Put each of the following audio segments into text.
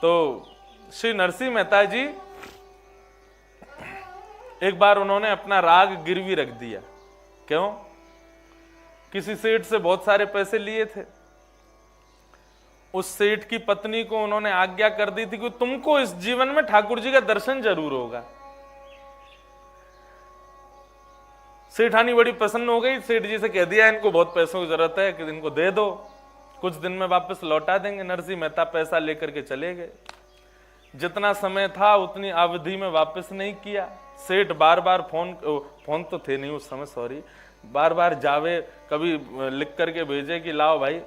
तो श्री नरसिंह मेहता जी एक बार उन्होंने अपना राग गिरवी रख दिया। क्यों? किसी सेठ से बहुत सारे पैसे लिए थे। उस सेठ की पत्नी को उन्होंने आज्ञा कर दी थी कि तुमको इस जीवन में ठाकुर जी का दर्शन जरूर होगा। सेठानी बड़ी प्रसन्न हो गई, सेठ जी से कह दिया इनको बहुत पैसों की जरूरत है कि इनको दे दो, कुछ दिन में वापस लौटा देंगे। नरसिंह मेहता पैसा लेकर के चले गए। जितना समय था उतनी अवधि में वापस नहीं किया। सेठ बार बार फोन तो थे नहीं उस समय, सॉरी, बार बार जावे, कभी लिख करके भेजे कि लाओ भाई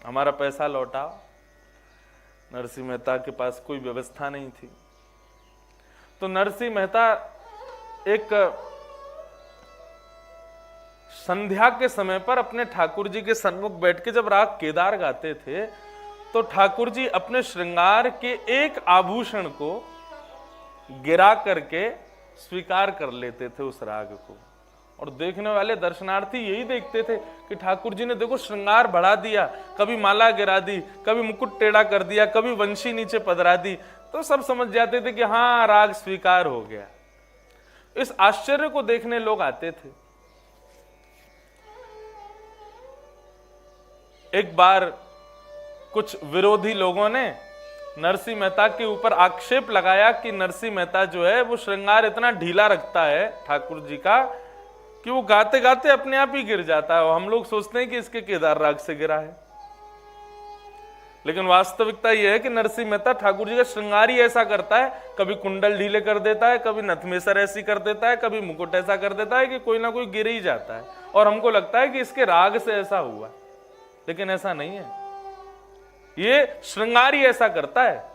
हमारा पैसा लौटाओ। नरसिंह मेहता के पास कोई व्यवस्था नहीं थी। तो नरसिंह मेहता एक संध्या के समय पर अपने ठाकुर जी के सन्मुख बैठ के जब राग केदार गाते थे तो ठाकुर जी अपने श्रृंगार के एक आभूषण को गिरा करके स्वीकार कर लेते थे उस राग को। और देखने वाले दर्शनार्थी यही देखते थे कि ठाकुर जी ने देखो श्रृंगार बढ़ा दिया, कभी माला गिरा दी, कभी मुकुट टेढ़ा कर दिया, कभी वंशी नीचे पधरा दी, तो सब समझ जाते थे कि हाँ राग स्वीकार हो गया। इस आश्चर्य को देखने लोग आते थे। एक बार कुछ विरोधी लोगों ने नरसिंह मेहता के ऊपर आक्षेप लगाया कि नरसिंह मेहता जो है वो श्रृंगार इतना ढीला रखता है ठाकुर जी का कि वो गाते गाते अपने आप ही गिर जाता है और हम लोग सोचते हैं कि इसके केदार राग से गिरा है। लेकिन वास्तविकता यह है कि नरसिंह मेहता ठाकुर जी का श्रृंगार ही ऐसा करता है, कभी कुंडल ढीले कर देता है, कभी नथमेसर ऐसी कर देता है, कभी मुकुट ऐसा कर देता है कि कोई ना कोई गिर ही जाता है और हमको लगता है कि इसके राग से ऐसा हुआ, लेकिन ऐसा नहीं है। ये श्रृंगार ही ऐसा करता है।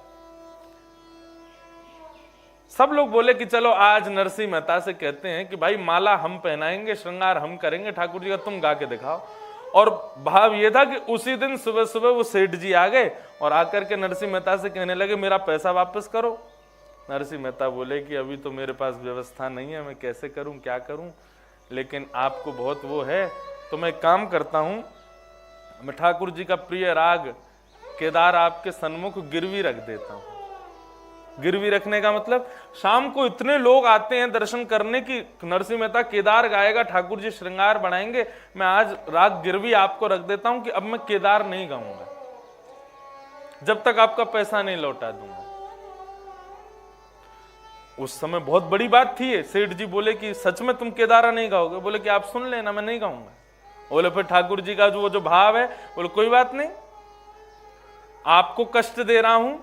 सब लोग बोले कि चलो आज नरसिंह मेहता से कहते हैं कि भाई माला हम पहनाएंगे, श्रृंगार हम करेंगे ठाकुर जी का, तुम गा के दिखाओ। और भाव ये था कि उसी दिन सुबह सुबह वो सेठ जी आ गए और आकर के नरसिंह मेहता से कहने लगे मेरा पैसा वापस करो। नरसिंह मेहता बोले कि अभी तो मेरे पास व्यवस्था नहीं है, मैं कैसे करूं, क्या करूं, लेकिन आपको बहुत वो है तो मैं काम करता हूं, मैं ठाकुर जी का प्रिय राग केदार आपके सन्मुख गिरवी रख देता हूं। गिरवी रखने का मतलब शाम को इतने लोग आते हैं दर्शन करने की नरसिंह मेहता केदार गाएगा, ठाकुर जी श्रृंगार बढ़ाएंगे, मैं आज राग गिरवी आपको रख देता हूं कि अब मैं केदार नहीं गाऊंगा जब तक आपका पैसा नहीं लौटा दूंगा। उस समय बहुत बड़ी बात थी। सेठ जी बोले कि सच में तुम केदारा नहीं गाओगे? बोले कि आप सुन लेना, मैं नहीं गाऊंगा। बोले फिर ठाकुर जी का जो भाव है, बोले कोई बात नहीं, आपको कष्ट दे रहा हूं,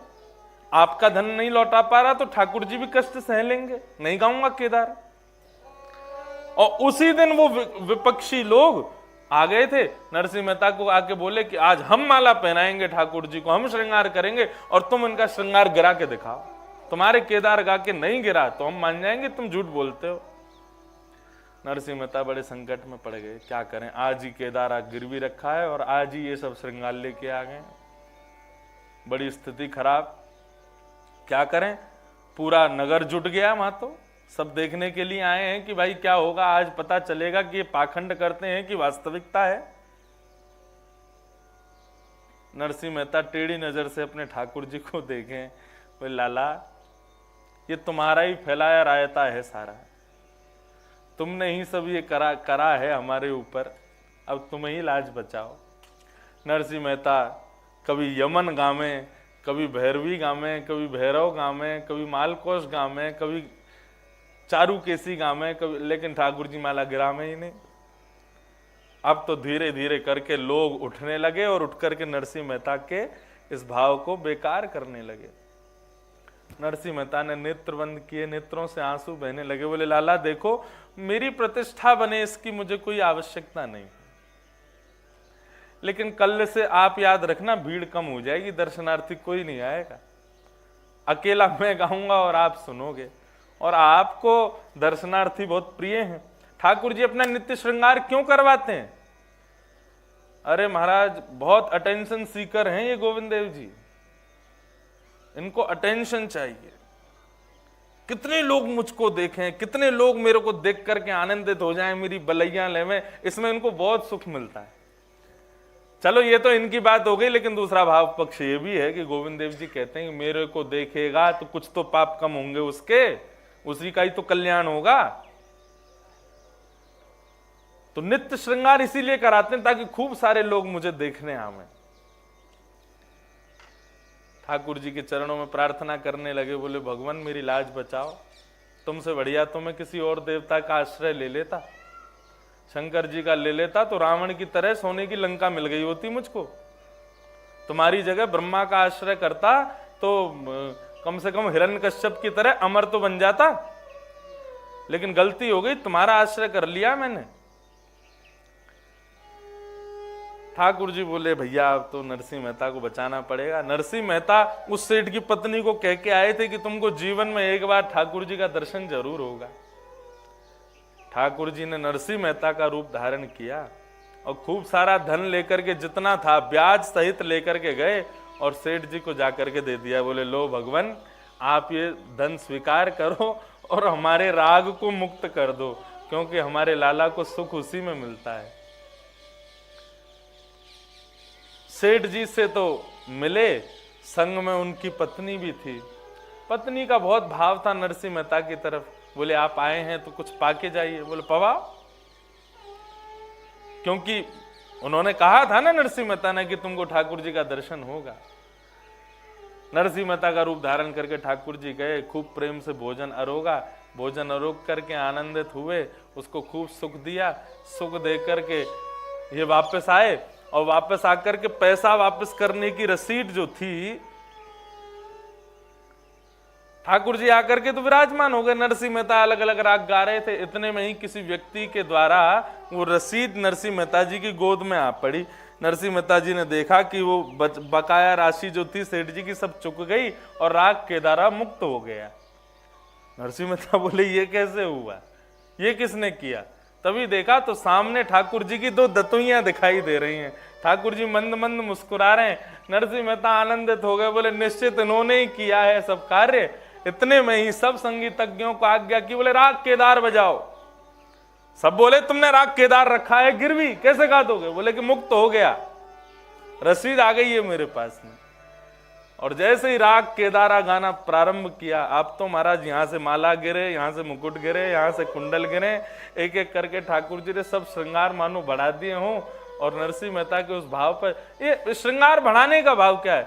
आपका धन नहीं लौटा पा रहा तो ठाकुर जी भी कष्ट सह लेंगे, नहीं गाऊंगा केदार। और उसी दिन वो विपक्षी लोग आ गए थे, नरसिंह मेहता को आके बोले कि आज हम माला पहनाएंगे ठाकुर जी को, हम श्रृंगार करेंगे और तुम इनका श्रृंगार गिरा के दिखाओ। तुम्हारे केदार गा के नहीं गिरा तो हम मान जाएंगे तुम झूठ बोलते हो। नरसिंह मेहता बड़े संकट में पड़ गए, क्या करें, आज ही केदार गिरवी रखा है और आज ही ये सब श्रृंगार लेके आ गए, बड़ी स्थिति खराब, क्या करें। पूरा नगर जुट गया वहां, तो सब देखने के लिए आए हैं कि भाई क्या होगा, आज पता चलेगा कि ये पाखंड करते हैं कि वास्तविकता है। नरसिंह मेहता टेढ़ी नजर से अपने ठाकुर जी को देखें, बोले लाला ये तुम्हारा ही फैलाया रायता है सारा, तुमने ही सब ये करा है हमारे ऊपर, अब तुम ही लाज बचाओ। नरसिंह मेहता कभी यमन गावे, कभी भैरवी गावे, कभी भैरव गावे, कभी मालकोश गावे, कभी चारुकेसी गावे, कभी, लेकिन ठाकुर जी माला गिरावे ही नहीं। अब तो धीरे धीरे करके लोग उठने लगे और उठ करके नरसिंह मेहता के इस भाव को बेकार करने लगे। नरसिंह मेहता ने नेत्र बंद किए, नेत्रों से आंसू बहने लगे, बोले लाला देखो मेरी प्रतिष्ठा बने इसकी मुझे कोई आवश्यकता नहीं, लेकिन कल से आप याद रखना भीड़ कम हो जाएगी, दर्शनार्थी कोई नहीं आएगा, अकेला मैं गाऊंगा और आप सुनोगे, और आपको दर्शनार्थी बहुत प्रिय हैं। ठाकुर जी अपना नित्य श्रृंगार क्यों करवाते हैं? अरे महाराज बहुत अटेंशन सीकर हैं ये गोविंद देव जी, इनको अटेंशन चाहिए। कितने लोग मुझको देखें, कितने लोग मेरे को देख करके आनंदित हो जाएं, मेरी बलैया लेवें, इसमें इनको बहुत सुख मिलता है। चलो ये तो इनकी बात हो गई, लेकिन दूसरा भाव पक्ष ये भी है कि गोविंद देव जी कहते हैं कि मेरे को देखेगा तो कुछ तो पाप कम होंगे उसके, उसी का ही तो कल्याण होगा। तो नित्य श्रृंगार इसीलिए कराते हैं ताकि खूब सारे लोग मुझे देखने आवे। ठाकुर जी के चरणों में प्रार्थना करने लगे, बोले भगवान मेरी लाज बचाओ, तुमसे बढ़िया तो मैं किसी और देवता का आश्रय ले लेता, शंकर जी का ले लेता तो रावण की तरह सोने की लंका मिल गई होती मुझको। तुम्हारी जगह ब्रह्मा का आश्रय करता तो कम से कम हिरण्यकश्यप की तरह अमर तो बन जाता, लेकिन गलती हो गई, तुम्हारा आश्रय कर लिया मैंने। ठाकुर जी बोले भैया अब तो नरसिंह मेहता को बचाना पड़ेगा। नरसिंह मेहता उस सेठ की पत्नी को कह के आए थे कि तुमको जीवन में एक बार ठाकुर जी का दर्शन जरूर होगा। ठाकुर जी ने नरसिंह मेहता का रूप धारण किया और खूब सारा धन लेकर के, जितना था ब्याज सहित लेकर के गए और सेठ जी को जाकर के दे दिया। बोले लो भगवान आप ये धन स्वीकार करो और हमारे राग को मुक्त कर दो, क्योंकि हमारे लाला को सुख उसी में मिलता है। सेठ जी से तो मिले, संग में उनकी पत्नी भी थी। पत्नी का बहुत भाव था नरसिंह मेहता की तरफ। बोले आप आए हैं तो कुछ पाके जाइए। बोले पवाओ, क्योंकि उन्होंने कहा था ना नरसिंह मेहता ने कि तुमको ठाकुर जी का दर्शन होगा। नरसिंह मेहता का रूप धारण करके ठाकुर जी गए, खूब प्रेम से भोजन अरोगा, भोजन अरोग करके आनंदित हुए, उसको खूब सुख दिया। सुख दे करके ये वापस आए और वापस आकर के पैसा वापस करने की रसीद जो थी, ठाकुर जी आकर के तो विराजमान हो गए। नरसिंह मेहता अलग अलग राग गा रहे थे, इतने में ही किसी व्यक्ति के द्वारा वो रसीद नरसिंह मेहता जी की गोद में आ पड़ी। नरसिंह मेहता जी ने देखा कि वो बकाया राशि जो थी सेठ जी की सब चुक गई और राग केदारा मुक्त हो गया। नरसिंह मेहता बोले ये कैसे हुआ, ये किसने किया? तभी देखा तो सामने ठाकुर जी की दो दतुइयां दिखाई दे रही हैं। ठाकुर जी मंद मंद मुस्कुरा रहे हैं। नरसिंह मेहता आनंदित हो गए, बोले निश्चित इन्होंने ही किया है सब कार्य। इतने में ही सब संगीतज्ञों को आज्ञा की, बोले राग केदार बजाओ। सब बोले तुमने राग केदार रखा है गिरवी, कैसे गा दोगे? बोले कि मुक्त हो गया, रसीद आ गई है मेरे पास में। और जैसे ही राग केदारा गाना प्रारंभ किया, आप तो महाराज यहाँ से माला गिरे, यहाँ से मुकुट गिरे, यहाँ से कुंडल गिरे, एक एक करके ठाकुर जी ने सब श्रृंगार मानो बढ़ा दिए हों। और नरसिंह मेहता के उस भाव पर, ये श्रृंगार बढ़ाने का भाव क्या है?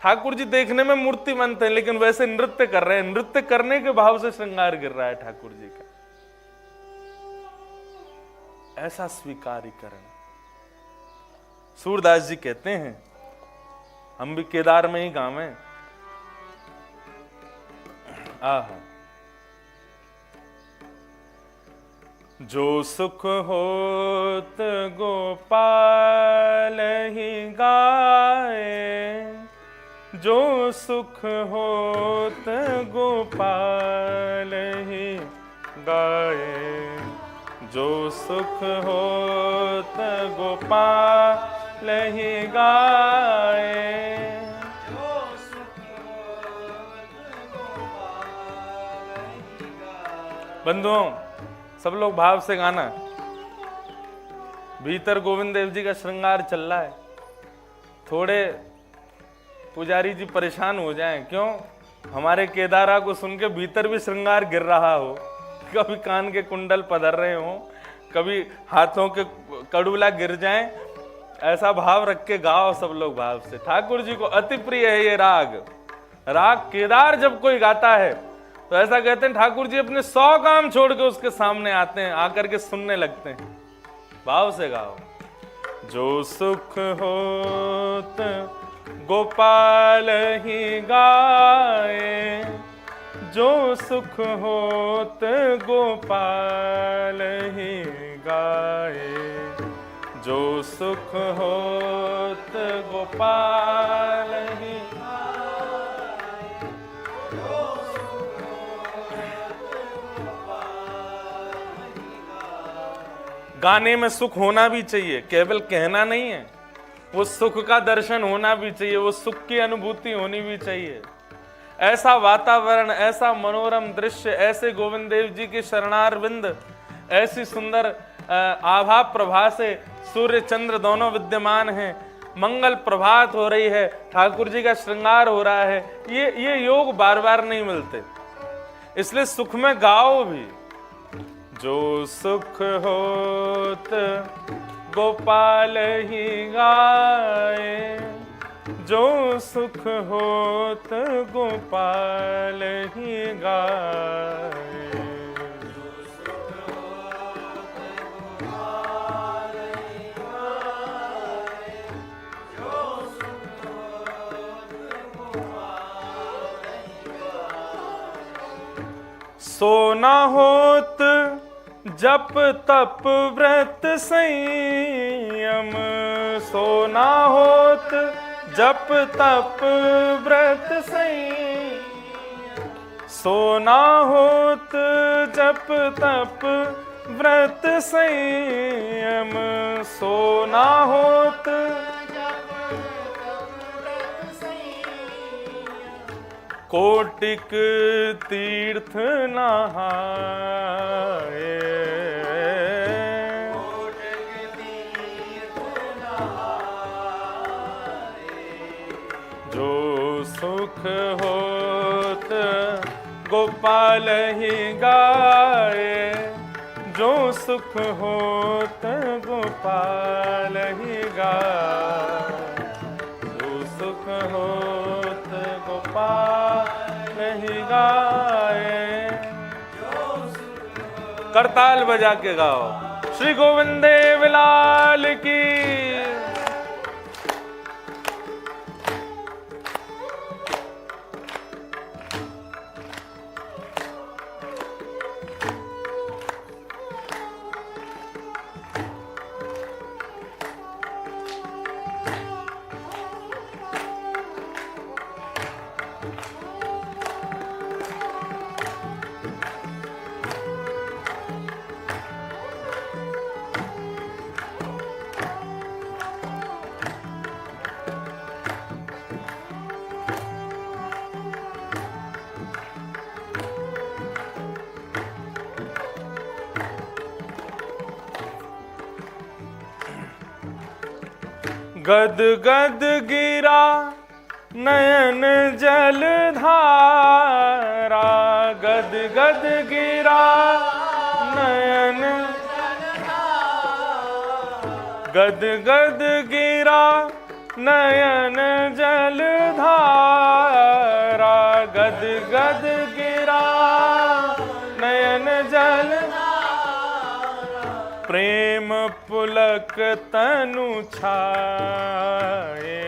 ठाकुर जी देखने में मूर्तिमंत है, लेकिन वैसे नृत्य कर रहे हैं, नृत्य करने के भाव से श्रृंगार गिर रहा है ठाकुर जी का। ऐसा स्वीकारीकरण सूरदास जी कहते हैं, हम भी केदार में ही गावे। आहा, जो सुख होत गोपाल ही गाए, जो सुख होत गोपाल ही गाए, जो सुख होत गोपाल ही गाए। बंधुओं, सब लोग भाव से गाना। भीतर गोविंद देव जी का श्रृंगार चल रहा है। थोड़े पुजारी जी परेशान हो जाएं, क्यों? हमारे केदारा को सुन के भीतर भी श्रृंगार गिर रहा हो, कभी कान के कुंडल पधर रहे हो, कभी हाथों के कड़ूला गिर जाएं। ऐसा भाव रख के गाओ सब लोग भाव से। ठाकुर जी को अति प्रिय है ये राग। राग केदार जब कोई गाता है तो ऐसा कहते हैं ठाकुर जी अपने 100 काम छोड़ के उसके सामने आते हैं, आकर के सुनने लगते हैं। भाव से गाओ। जो सुख होत गोपाल ही गाए, जो सुख होत गोपाल ही गाए, जो सुख होत गोपाल ही। गाने में सुख होना भी चाहिए, केवल कहना नहीं है, वो सुख का दर्शन होना भी चाहिए, वो सुख की अनुभूति होनी भी चाहिए। ऐसा वातावरण, ऐसा मनोरम दृश्य, ऐसे गोविंद देव जी के शरणारविंद, ऐसी सुंदर आभा प्रभा से सूर्य चंद्र दोनों विद्यमान हैं, मंगल प्रभात हो रही है, ठाकुर जी का श्रृंगार हो रहा है। ये योग बार बार नहीं मिलते, इसलिए सुख में गाओ भी। जो सुख होत गोपाल ही गाए, जो सुख होत गोपाल ही गाए। सोना होत जप तप व्रत संयम, सोना होत जप तप व्रत संयम, सोना होत जप तप व्रत संयम, सोना होत कोटिक तीर्थ नहाए, जो सुख होत गोपाल ही गाए, जो सुख होत गोपाल ही गाए, जो सुख होत गोपाल ही गाए। करताल बजा के गाओ, श्री गोविंद देव लाल की। गद गद गिरा नयन जल धारा, गद गद गिरा नयन, गद गद गिरा नयन जल धारा, गद गद गिरा नयन जल, प्रेम पुलक तनु छाए,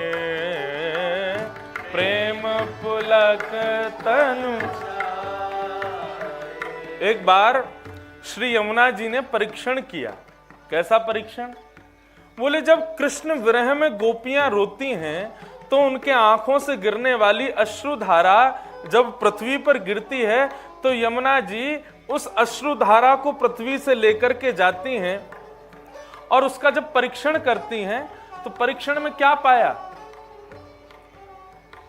प्रेम पुलक तनु। एक बार श्री यमुना जी ने परीक्षण किया। कैसा परीक्षण? बोले जब कृष्ण विरह में गोपियां रोती हैं तो उनके आंखों से गिरने वाली अश्रुधारा जब पृथ्वी पर गिरती है तो यमुना जी उस अश्रुधारा को पृथ्वी से लेकर के जाती हैं और उसका जब परीक्षण करती हैं तो परीक्षण में क्या पाया?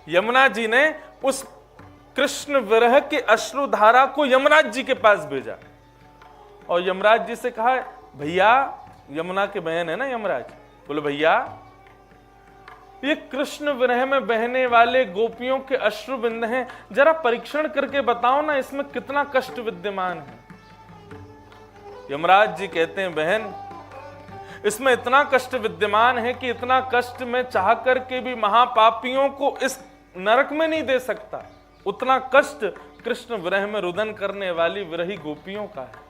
यमुना जी ने उस कृष्ण विरह के अश्रुधारा को यमराज जी के पास भेजा और यमराज जी से कहा, भैया, यमुना के बहन है ना यमराज, बोले भैया ये कृष्ण विरह में बहने वाले गोपियों के अश्रु बिंद हैं, जरा परीक्षण करके बताओ ना इसमें कितना कष्ट विद्यमान है। यमराज जी कहते हैं, बहन इसमें इतना कष्ट विद्यमान है कि इतना कष्ट मैं चाह करके भी महापापियों को इस नरक में नहीं दे सकता, उतना कष्ट कृष्ण विरह में रुदन करने वाली विरही गोपियों का है।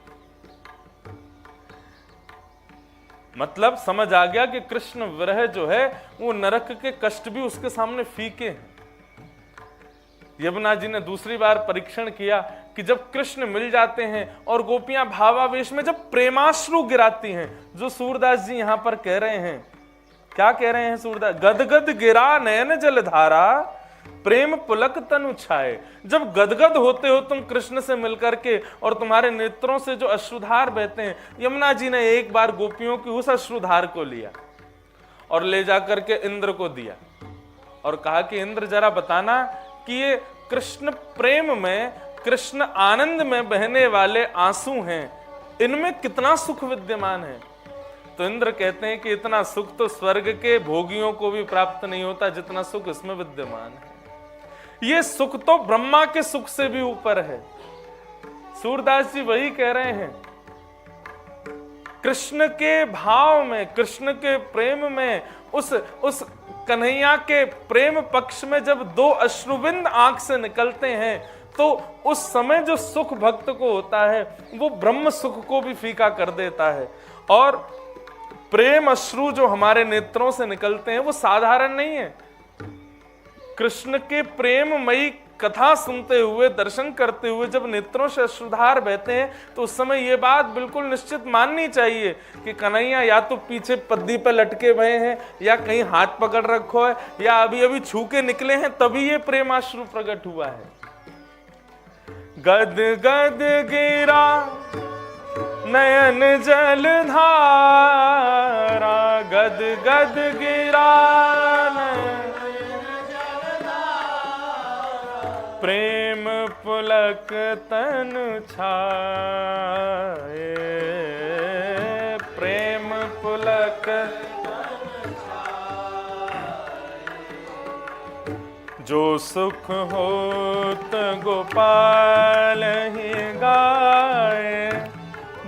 मतलब समझ आ गया कि कृष्ण विरह जो है वो नरक के कष्ट भी उसके सामने फीके हैं। यमुना जी ने दूसरी बार परीक्षण किया कि जब कृष्ण मिल जाते हैं और गोपियां भावावेश में जब प्रेमाश्रु गिराती हैं, जो सूरदास जी यहां पर कह रहे हैं, क्या कह रहे हैं सूरदास? गदगद गिरा नयन जलधारा, प्रेम पुलक तनु छाए। जब गदगद होते हो तुम कृष्ण से मिलकर के और तुम्हारे नेत्रों से जो अश्रुधार बहते हैं, यमुना जी ने एक बार गोपियों की उस अश्रुधार को लिया और ले जाकर के इंद्र को दिया और कहा कि इंद्र जरा बताना कि ये कृष्ण प्रेम में, कृष्ण आनंद में बहने वाले आंसू हैं, इनमें कितना सुख विद्यमान है। तो इंद्र कहते हैं कि इतना सुख तो स्वर्ग के भोगियों को भी प्राप्त नहीं होता जितना सुख इसमें विद्यमान है। ये सुख तो ब्रह्मा के सुख से भी ऊपर है। सूरदास जी वही कह रहे हैं, कृष्ण के भाव में, कृष्ण के प्रेम में, उस कन्हैया के प्रेम पक्ष में जब दो अश्रुबिंद आंख से निकलते हैं तो उस समय जो सुख भक्त को होता है वो ब्रह्म सुख को भी फीका कर देता है। और प्रेम अश्रु जो हमारे नेत्रों से निकलते हैं वो साधारण नहीं है। कृष्ण के प्रेममयी कथा सुनते हुए, दर्शन करते हुए जब नेत्रों से अश्रुधार बहते हैं तो उस समय ये बात बिल्कुल निश्चित माननी चाहिए कि कन्हैया या तो पीछे पद्दी पे लटके भये हैं, या कहीं हाथ पकड़ रखो है, या अभी अभी छू के निकले हैं, तभी ये प्रेमाश्रु प्रकट हुआ है। गद गद गिरा नयन जल धारा, गद गद गिरा प्रेम पुलक तन छाए, प्रेम पुलक जो सुख होत गोपाल ही गाए,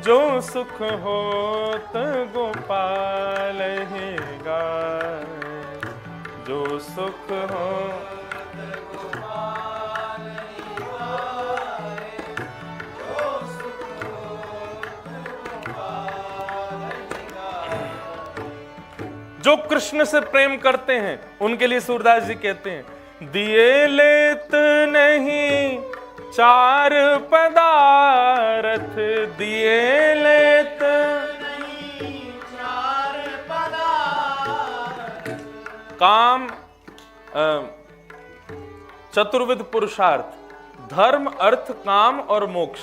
जो सुख होत गोपाल ही गाए, जो सुख हो जो कृष्ण से प्रेम करते हैं उनके लिए सूरदास जी कहते हैं, दिए लेत नहीं चार पदार्थ, दिए लेत नहीं चार पदार्थ, काम चतुर्विध पुरुषार्थ, धर्म अर्थ काम और मोक्ष।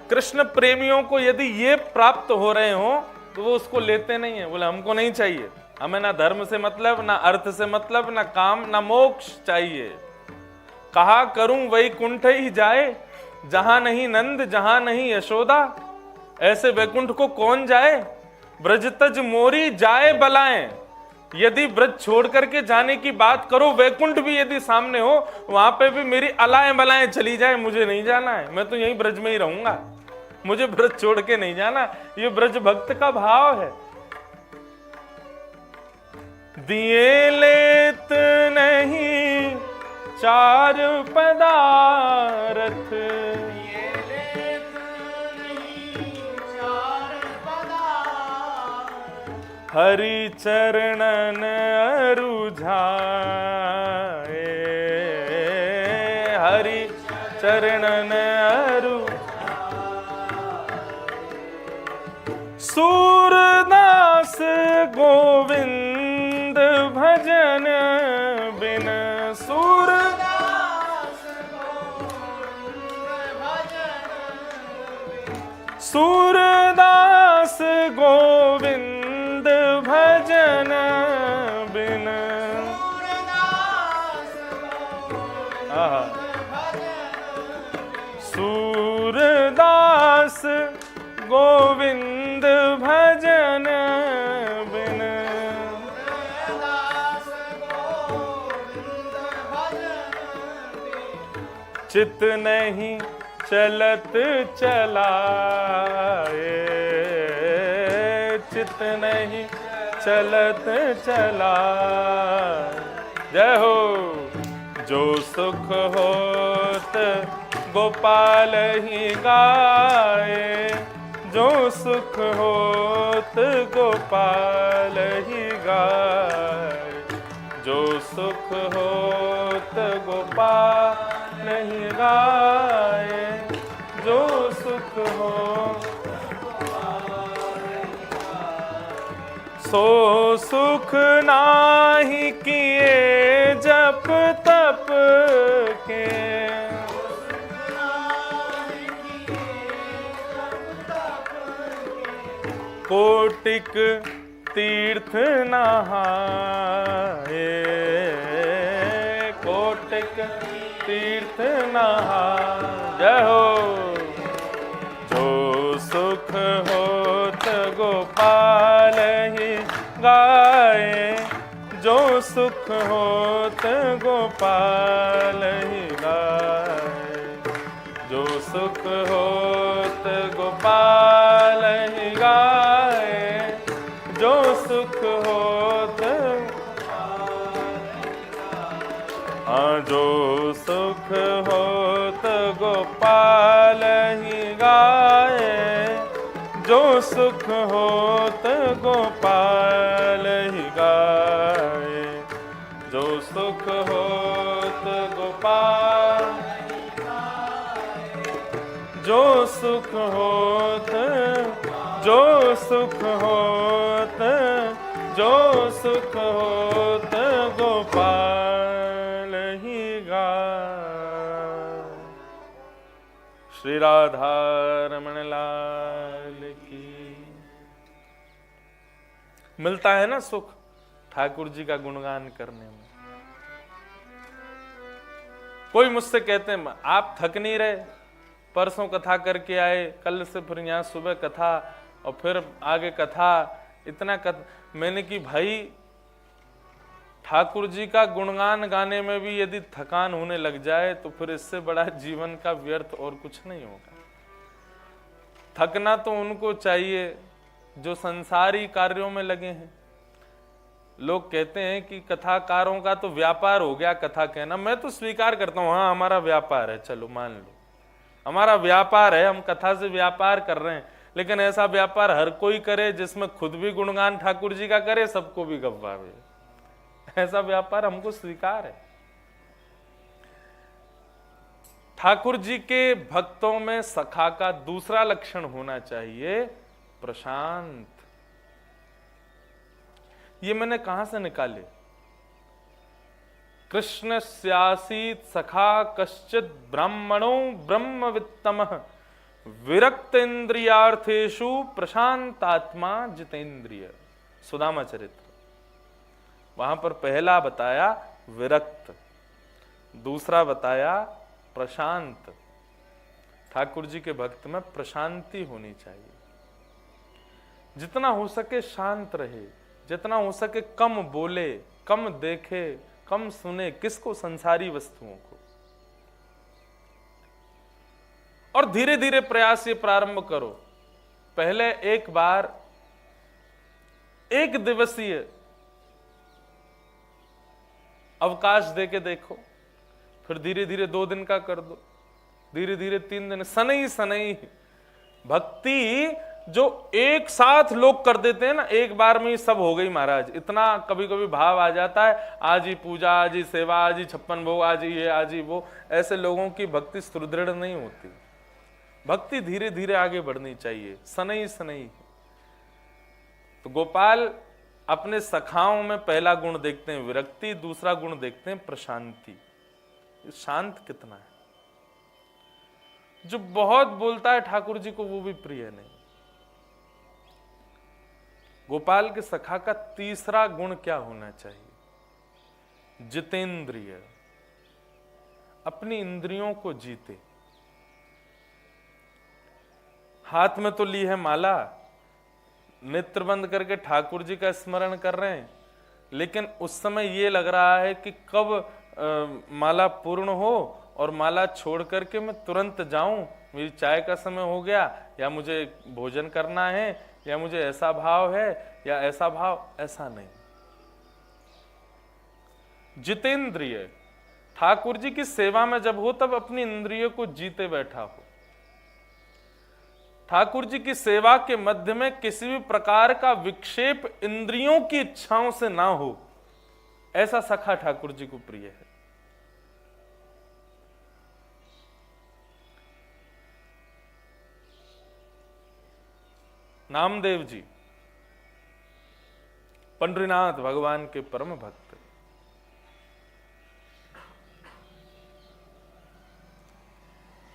कृष्ण प्रेमियों को यदि ये प्राप्त हो रहे हो तो वो उसको लेते नहीं है। बोले हमको नहीं चाहिए, हमें ना धर्म से मतलब, ना अर्थ से मतलब, ना काम, ना मोक्ष चाहिए। कहा करूं वैकुंठ ही जाए, जहां नहीं नंद जहां नहीं यशोदा, ऐसे वैकुंठ को कौन जाए, ब्रज तज मोरी जाए बलाएं। यदि ब्रज छोड़ करके जाने की बात करो, वैकुंठ भी यदि सामने हो, वहां पे भी मेरी अलाएं बलाएं चली जाए, मुझे नहीं जाना है, मैं तो यहीं ब्रज में ही रहूंगा, मुझे ब्रज छोड़ के नहीं जाना। ये ब्रज भक्त का भाव है। दिए लेत नहीं चार पदार्थ, दिए लेत नहीं चार पदार्थ, हरि चरणन अरुझाए, हरि चरणन सूरदास गोविंद भजन बिन, सूरदास गोविंद भजन, सूरदास गोविंद भजन बिन, सूरदास गोविंद भजन बिन, चित नहीं चलत चलाए, चित नहीं चलत चलाए। जय हो। जो सुख होत गोपाल ही गाए, जो सुख होत गोपाल ही गाए, जो सुख होत गोपाल ही गाए, जो सुख हो सो सुख नाही किए जप तप के, कोटिक तीर्थ नहाए, कोटिक तीर्थ नहाए। जय हो। जो होत गोपाल ही गाए, जो सुख होत गोपाल ही गाए, जो सुख होत गोपाल ही गाए, जो सुख होत, जो सुख होत गोपाल ही गाए, जो सुख होत गोपाल ही गाए, जो सुख होत गोपाल, जो सुख होत, जो सुख होत, जो सुख होत गोपाल ही गाए। श्री राधा रमण लाल की। मिलता है ना सुख ठाकुर जी का गुणगान करने में। कोई मुझसे कहते हैं आप थक नहीं रहे, परसों कथा करके आए, कल से फिर यहाँ सुबह कथा और फिर आगे कथा, इतना मैंने कि भाई ठाकुर जी का गुणगान गाने में भी यदि थकान होने लग जाए तो फिर इससे बड़ा जीवन का व्यर्थ और कुछ नहीं होगा। थकना तो उनको चाहिए जो संसारी कार्यों में लगे हैं। लोग कहते हैं कि कथाकारों का तो व्यापार हो गया कथा कहना। मैं तो स्वीकार करता हूं, हाँ हमारा व्यापार है, चलो मान लो हमारा व्यापार है, हम कथा से व्यापार कर रहे हैं, लेकिन ऐसा व्यापार हर कोई करे जिसमें खुद भी गुणगान ठाकुर जी का करे, सबको भी गवावे, ऐसा व्यापार हमको स्वीकार है। ठाकुर जी के भक्तों में सखा का दूसरा लक्षण होना चाहिए प्रशांत। ये मैंने कहां से निकाले? कृष्ण स्यासीत सखा कश्चित ब्राह्मणो ब्रह्मवित्तमः विरक्त इंद्रियार्थेषु प्रशांतात्मा जितेंद्रिय। सुदामा चरित्र, वहां पर पहला बताया विरक्त, दूसरा बताया प्रशांत। ठाकुर जी के भक्त में प्रशांति होनी चाहिए, जितना हो सके शांत रहे, जितना हो सके कम बोले, कम देखे, कम सुने, किसको? संसारी वस्तुओं को। और धीरे धीरे प्रयास ये प्रारंभ करो। पहले एक बार एक दिवसीय अवकाश देके देखो, फिर धीरे धीरे 2 दिन का कर दो, धीरे धीरे 3 दिन, सनई सनई। भक्ति जो एक साथ लोग कर देते हैं ना, एक बार में ही सब हो गई महाराज, इतना कभी कभी भाव आ जाता है, आज ही पूजा, आज ही सेवा, आज ही 56 भोग, आज ही ये, आज ही वो। ऐसे लोगों की भक्ति सुदृढ़ नहीं होती। भक्ति धीरे धीरे आगे बढ़नी चाहिए, सनई सनई। तो गोपाल अपने सखाओं में पहला गुण देखते हैं विरक्ति, दूसरा गुण देखते हैं प्रशांति। शांत कितना है। जो बहुत बोलता है ठाकुर जी को वो भी प्रिय नहीं। गोपाल के सखा का तीसरा गुण क्या होना चाहिए? जितेंद्रिय, अपनी इंद्रियों को जीते। हाथ में तो ली है माला, नेत्र बंद करके ठाकुर जी का स्मरण कर रहे हैं, लेकिन उस समय ये लग रहा है कि कब माला पूर्ण हो और माला छोड़ करके मैं तुरंत जाऊं, मेरी चाय का समय हो गया, या मुझे भोजन करना है, या मुझे ऐसा भाव है या ऐसा भाव। ऐसा नहीं। जितेंद्रिय, ठाकुर जी की सेवा में जब हो तब अपनी इंद्रियों को जीते बैठा हो। ठाकुर जी की सेवा के मध्य में किसी भी प्रकार का विक्षेप इंद्रियों की इच्छाओं से ना हो, ऐसा सखा ठाकुर जी को प्रिय है। नामदेव जी पंडरीनाथ भगवान के परम भक्त,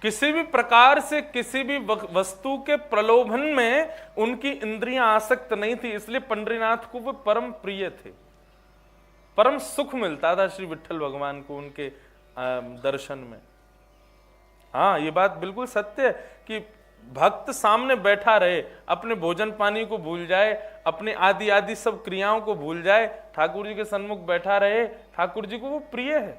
किसी भी प्रकार से किसी भी वस्तु के प्रलोभन में उनकी इंद्रियां आसक्त नहीं थी, इसलिए पंडरीनाथ को वो परम प्रिय थे। परम सुख मिलता था श्री विट्ठल भगवान को उनके दर्शन में। हाँ, ये बात बिल्कुल सत्य है कि भक्त सामने बैठा रहे, अपने भोजन पानी को भूल जाए, अपने आदि आदि सब क्रियाओं को भूल जाए, ठाकुर जी के सन्मुख बैठा रहे, ठाकुर जी को वो प्रिय है।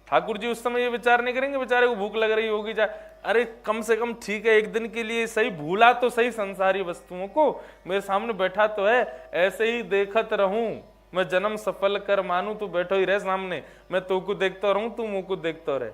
ठाकुर जी उस समय ये विचार नहीं करेंगे बेचारे को भूख लग रही होगी, अरे कम से कम ठीक है एक दिन के लिए सही, भूला तो सही संसारी वस्तुओं को, मेरे सामने बैठा तो है, ऐसे ही देखत रहूं मैं जन्म सफल कर मानू, तू बैठो ही रहे सामने, मैं तो को देखता रहूं, तू मुंह को देखता रहे।